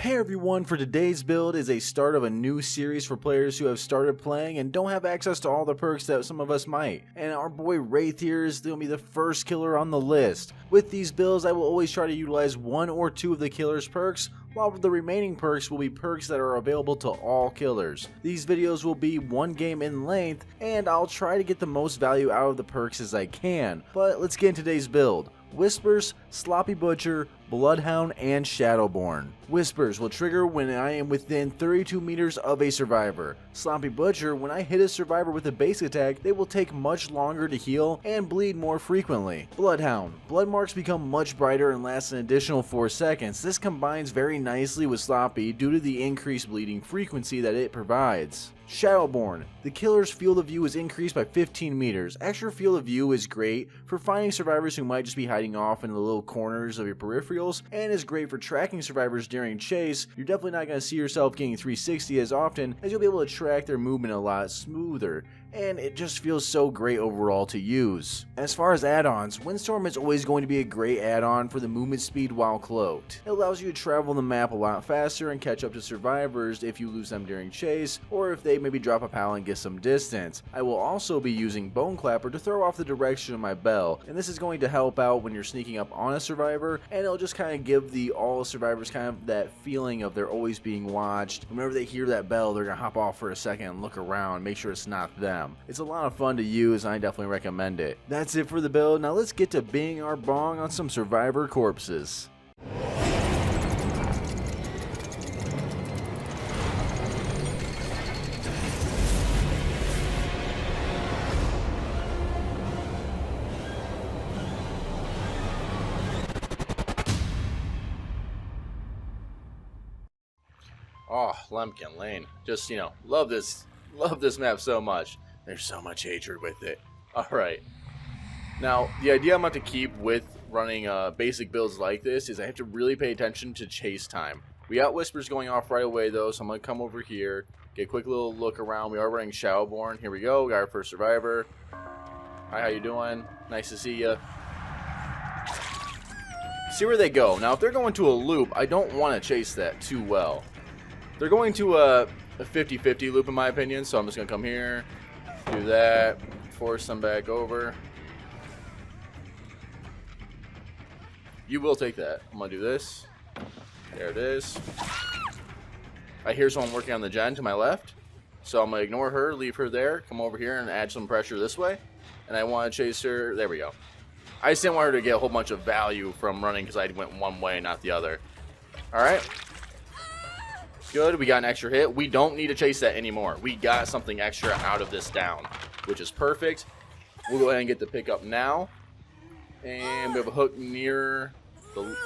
Hey everyone, for today's build is a start of a new series for players who have started playing and don't have access to all the perks that some of us might. And our boy Wraith here is going to be the first killer on the list. With these builds, I will always try to utilize one or two of the killer's perks, while the remaining perks will be perks that are available to all killers. These videos will be one game in length, and I'll try to get the most value out of the perks as I can. But let's get into today's build. Whispers, Sloppy Butcher, Bloodhound, and Shadowborn. Whispers will trigger when I am within 32 meters of a survivor. Sloppy Butcher, when I hit a survivor with a base attack, they will take much longer to heal and bleed more frequently. Bloodhound. Blood marks become much brighter and last an additional 4 seconds. This combines very nicely with Sloppy due to the increased bleeding frequency that it provides. Shadowborn. The killer's field of view is increased by 15 meters. Extra field of view is great for finding survivors who might just be hiding off in the little corners of your peripherals, and is great for tracking survivors during chase. You're definitely not going to see yourself getting 360 as often, as you'll be able to track their movement a lot smoother, and it just feels so great overall to use. As far as add-ons, Windstorm is always going to be a great add-on for the movement speed while cloaked. It allows you to travel the map a lot faster and catch up to survivors if you lose them during chase, or if they maybe drop a pal and get some distance. I will also be using Bone Clapper to throw off the direction of my bell, and this is going to help out when you're sneaking up on a survivor, and it'll just kind of give all survivors kind of that feeling of they're always being watched. Whenever they hear that bell, they're gonna hop off for a second and look around, make sure it's not them. It's a lot of fun to use, and I definitely recommend it. That's it for the build. Now let's get to being our bong on some survivor corpses. Oh, Lumpkin Lane. Just, love this map so much. There's so much hatred with it. Alright. Now, the idea I'm going to keep with running basic builds like this is I have to really pay attention to chase time. We got Whispers going off right away though, so I'm going to come over here, get a quick little look around. We are running Shadowborn. Here we go. We got our first survivor. Hi, how you doing? Nice to see you. See where they go. Now, if they're going to a loop, I don't want to chase that too well. They're going to a 50-50 loop in my opinion, so I'm just going to come here, do that, force them back over. You will take that. I'm going to do this. There it is. I hear someone working on the gen to my left, so I'm going to ignore her, leave her there, come over here and add some pressure this way. And I want to chase her. There we go. I just didn't want her to get a whole bunch of value from running because I went one way, not the other. Alright. Good, we got an extra hit. We don't need to chase that anymore. We got something extra out of this down, which is perfect. We'll go ahead and get the pickup now. And we have a hook near the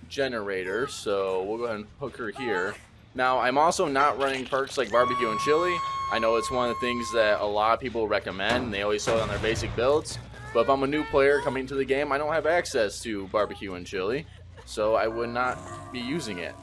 generator, so we'll go ahead and hook her here. Now, I'm also not running perks like barbecue and chili. I know it's one of the things that a lot of people recommend, and they always show it on their basic builds. But if I'm a new player coming to the game, I don't have access to barbecue and chili, so I would not be using it.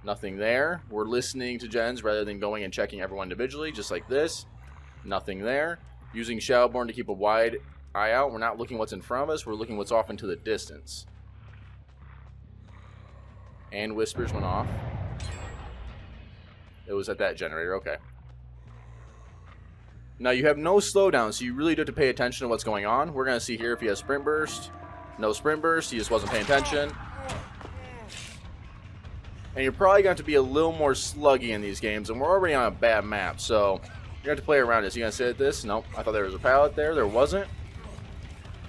Nothing there. We're listening to gens rather than going and checking everyone individually, just like this. Nothing there. Using Shadowborn to keep a wide eye out. We're not looking what's in front of us. We're looking what's off into the distance. And Whispers went off. It was at that generator. Okay. Now you have no slowdown, so you really do have to pay attention to what's going on. We're going to see here if he has sprint burst. No sprint burst. He just wasn't paying attention. And you're probably going to have to be a little more sluggy in these games, and we're already on a bad map, so you're going to have to play around this. You going to sit at this? Nope. I thought there was a pallet there. There wasn't.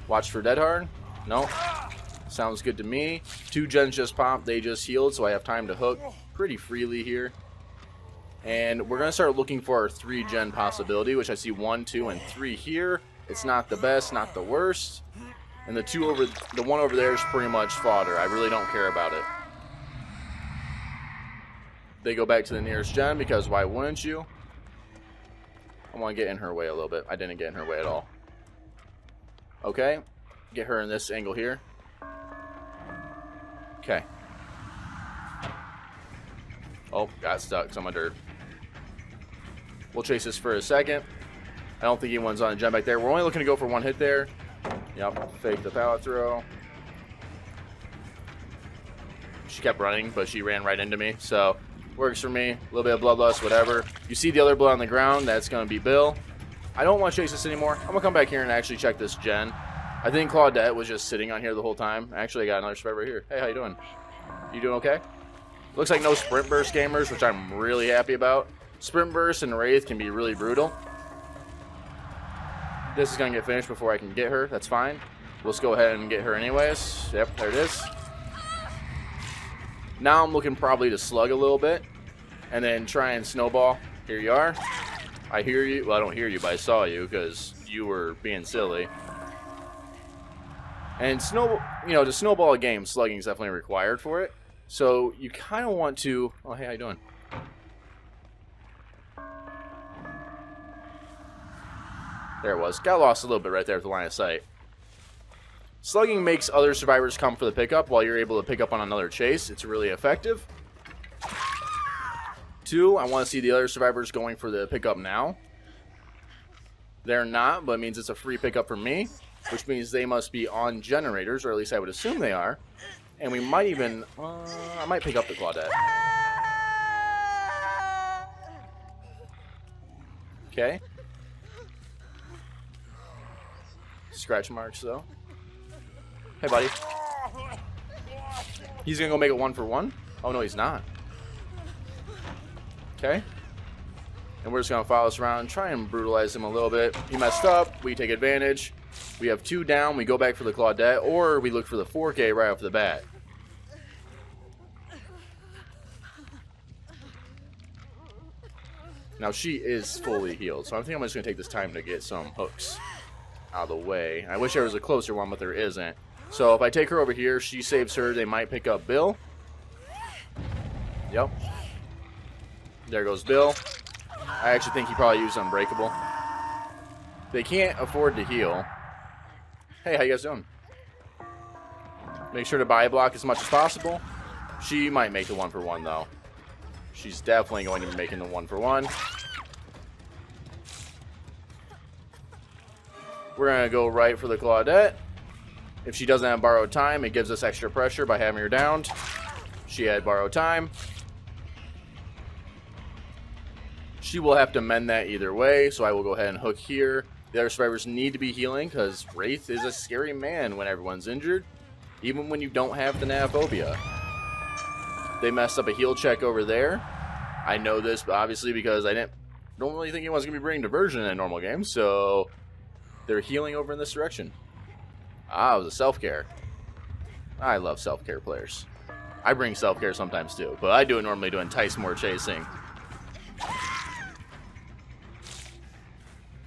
Watch for Dead Hard? Nope. Sounds good to me. 2 gens just popped. They just healed, so I have time to hook pretty freely here. And we're going to start looking for our 3 gen possibility, which I see 1, 2, and 3 here. It's not the best, not the worst. And the one over there is pretty much fodder. I really don't care about it. They go back to the nearest gen because why wouldn't you? I want to get in her way a little bit. I didn't get in her way at all. Okay. Get her in this angle here. Okay. Oh, got stuck. Some of dirt. We'll chase this for a second. I don't think anyone's on a gen back there. We're only looking to go for 1 hit there. Yep. Fake the pallet throw. She kept running, but she ran right into me. So, works for me. A little bit of bloodlust, whatever. You see the other blood on the ground. That's going to be Bill. I don't want to chase this anymore. I'm going to come back here and actually check this gen. I think Claudette was just sitting on here the whole time. Actually, I got another survivor here. Hey, how you doing? You doing okay? Looks like no sprint burst gamers, which I'm really happy about. Sprint burst and Wraith can be really brutal. This is going to get finished before I can get her. That's fine. Let's go ahead and get her anyways. Yep, there it is. Now I'm looking probably to slug a little bit and then try and snowball. Here you are. I hear you. Well, I don't hear you, but I saw you because you were being silly. And to snowball a game, slugging is definitely required for it. So you kind of want to... Oh, hey, how you doing? There it was. Got lost a little bit right there with the line of sight. Slugging makes other survivors come for the pickup while you're able to pick up on another chase. It's really effective. 2, I want to see the other survivors going for the pickup now. They're not, but it means it's a free pickup for me, which means they must be on generators, or at least I would assume they are. And we might even... I might pick up the Claudette. Okay. Scratch marks, though. Hey, buddy. He's going to go make it 1-for-1? Oh, no, he's not. Okay. And we're just going to follow this around, try and brutalize him a little bit. He messed up. We take advantage. We have 2 down. We go back for the Claudette, or we look for the 4K right off the bat. Now, she is fully healed, so I think I'm just going to take this time to get some hooks out of the way. I wish there was a closer one, but there isn't. So if I take her over here, she saves her. They might pick up Bill. Yep. There goes Bill. I actually think he probably used Unbreakable. They can't afford to heal. Hey, how you guys doing? Make sure to buy block as much as possible. She might make the 1-for-1, though. She's definitely going to be making the 1-for-1. We're going to go right for the Claudette. If she doesn't have borrowed time, it gives us extra pressure by having her downed. She had borrowed time. She will have to mend that either way, so I will go ahead and hook here. The other survivors need to be healing because Wraith is a scary man when everyone's injured, even when you don't have the Nanophobia. They messed up a heal check over there. I know this, obviously, because I don't really think anyone's going to be bringing diversion in a normal game, so they're healing over in this direction. Ah, it was a self-care. I love self-care players. I bring self-care sometimes, too, but I do it normally to entice more chasing.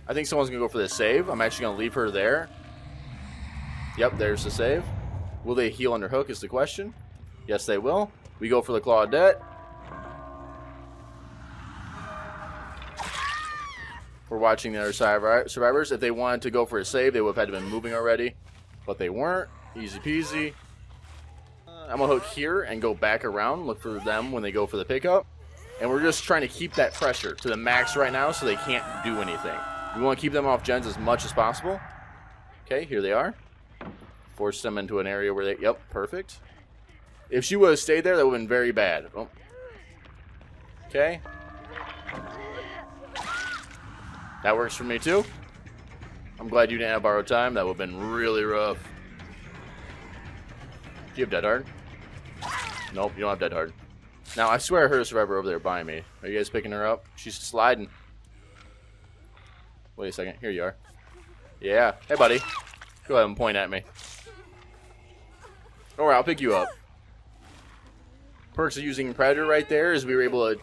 I think someone's going to go for the save. I'm actually going to leave her there. Yep, there's the save. Will they heal under hook is the question. Yes, they will. We go for the Claudette. We're watching the other survivors. If they wanted to go for a save, they would have had to been moving already. But they weren't. Easy peasy. I'm going to hook here and go back around. Look for them when they go for the pickup. And we're just trying to keep that pressure to the max right now so they can't do anything. We want to keep them off gens as much as possible. Okay, here they are. Force them into an area where they... Yep, perfect. If she would have stayed there, that would have been very bad. Oh. Okay. That works for me, too. I'm glad you didn't have borrowed time. That would have been really rough. Do you have Dead Hard? Nope, you don't have Dead Hard. Now, I swear I heard a survivor over there by me. Are you guys picking her up? She's sliding. Wait a second. Here you are. Yeah. Hey, buddy. Go ahead and point at me. Alright, I'll pick you up. Perks of using Predator right there is we were able to,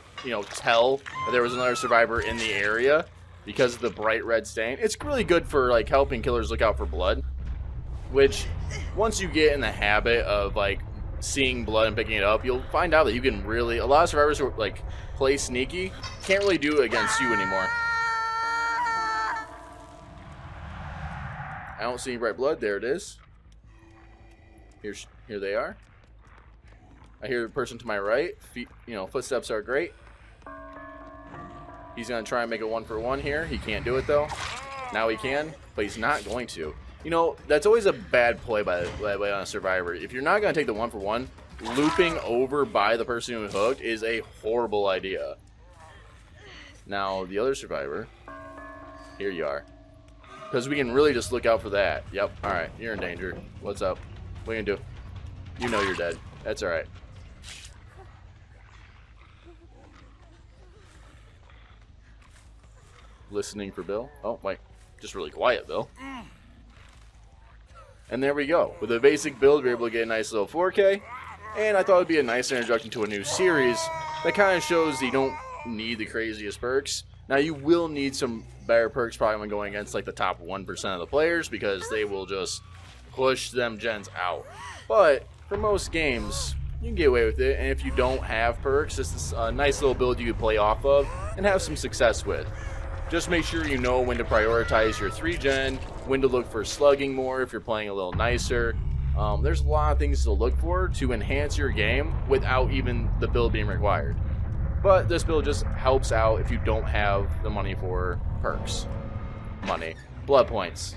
tell that there was another survivor in the area because of the bright red stain. It's really good for, helping killers look out for blood. Which, once you get in the habit of, seeing blood and picking it up, you'll find out that you can really... A lot of survivors who, play sneaky can't really do it against you anymore. I don't see any bright blood. There it is. Here they are. I hear the person to my right. Feet, footsteps are great. He's going to try and make a 1-for-1 here. He can't do it, though. Now he can, but he's not going to. That's always a bad play by the way on a survivor. If you're not going to take the 1-for-1, looping over by the person who hooked is a horrible idea. Now, the other survivor, here you are. Because we can really just look out for that. Yep, alright, you're in danger. What's up? What are you gonna do? You know you're dead. That's alright. Listening for Bill. Oh, wait. Just really quiet, Bill. And there we go. With a basic build, we're able to get a nice little 4K. And I thought it would be a nice introduction to a new series that kind of shows that you don't need the craziest perks. Now, you will need some better perks probably when going against like the top 1% of the players, because they will just push them gens out. But for most games, you can get away with it. And if you don't have perks, this is a nice little build you can play off of and have some success with. Just make sure you know when to prioritize your 3-gen, when to look for slugging more if you're playing a little nicer. There's a lot of things to look for to enhance your game without even the build being required. But this build just helps out if you don't have the money for perks. Blood points.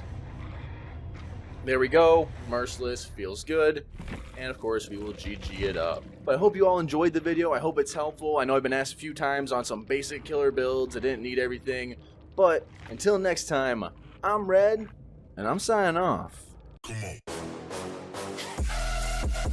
There we go. Merciless, feels good. And of course, we will GG it up. But I hope you all enjoyed the video. I hope it's helpful. I know I've been asked a few times on some basic killer builds. I didn't need everything. But until next time, I'm Red, and I'm signing off. Come on.